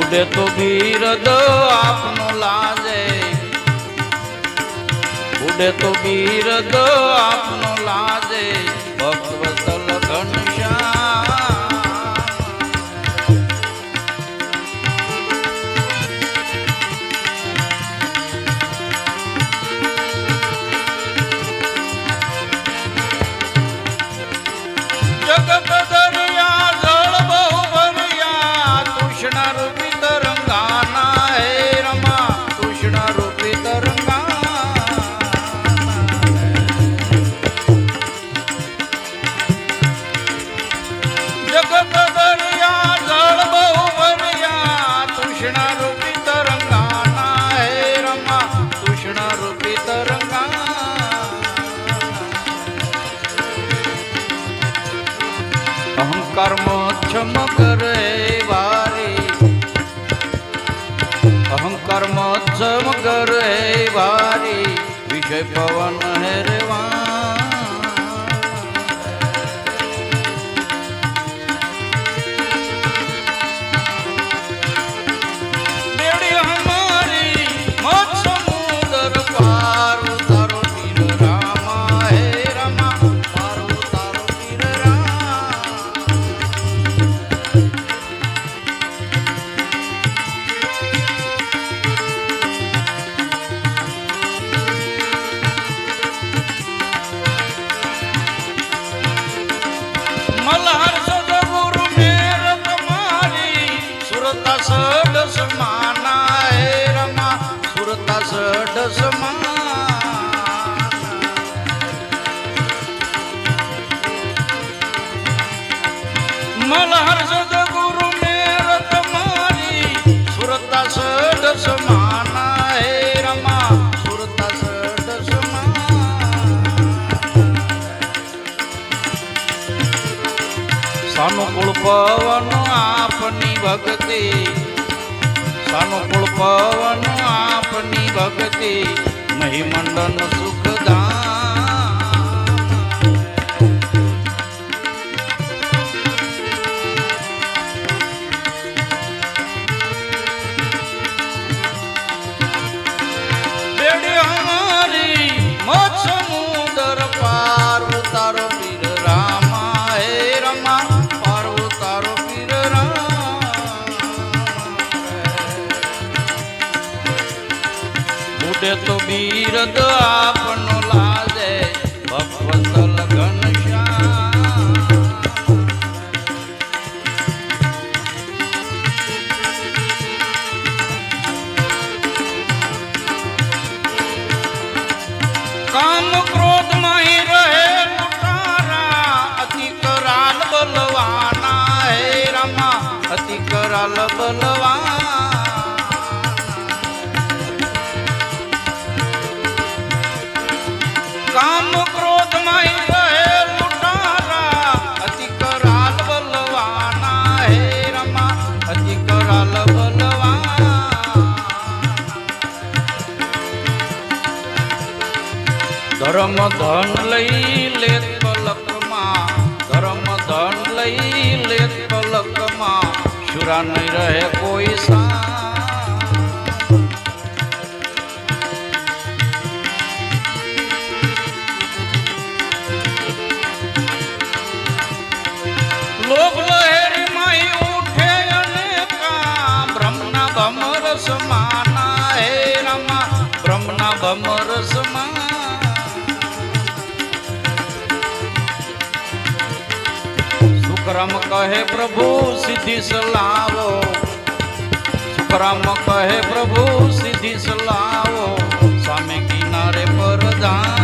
ઉડે તો બિરદ આપનો લાજે, ઉડે તો બિરદ આપનો લાજે, ભક્તવત્સલ ઘનશ્યામ. જગત દરિયા જળ બહુ ભર્યા, તૃષ્ણા રૂપી તરંગાના, હે રમા તૃષ્ણા રૂપી તરંગાના. જગત દરિયા જળ બહુ ભર્યા, તૃષ્ણા રૂપી તરંગાના, હે રમા તૃષ્ણા રૂપી તરંગાના. અહંકાર મચ્છમ કરે વારી, અહંકાર મચ્છમ કરે વારી, વિષય પવન હેરવા. બેડી હમારી મત સમુદર પાર, ઉતારો પીર રામા, હે રમા પાર ઉતારો પીર રામા. મલ્હાર સદગુરુ મેર તમારી, સુરતા સડ સમાના, હે રમા સુરતા સડ સમાના. મલ્હાર સદગુરુ મેર તમારી, સુરતા સડ સમાના, હે રમા સુરતા સડ સમાના. સાનુકૂળ પવન આપની ભક્તિ, સાનુકૂળ પવન આપની ભક્તિ, મહિમંડન સુખધામ. બેડી હમારી મત સમુદર પાર, ઉતારો પીર રામા, હે રમા પાર ઉતારો પીર રામા. ઉડે તો બિરદ આપનો લાજે, ભક્તવત્સલ ઘનશ્યામ. કામ ક્રોધ માહી રહે લૂંટારા, અતિ કરાલ બલવાના, હે રમા અતિ કરાલ બલવાના. કામ ક્રોધ માહી રહે લૂંટારા, અતિ કરાલ બલવાના, હે રમા અતિ કરાલ બલવાના. ધર્મ ધન લઈ લે પલકમાં, ધર્મ ધન લઈ લે પલકમાં, શુરા નહીં રહે કોઈ સા. લોભ લહેરી માહી ઉઠે અનેકા, બ્રહ્મના ભમર સમાના, હે રમા બ્રહ્મના ભમર સમાના. સુખરામ કહે પ્રભુ સિદ્ધિ સલાવો, સુખરામ કહે પ્રભુ સિદ્ધિ સલાવો, સામે કિનારે પરધામ.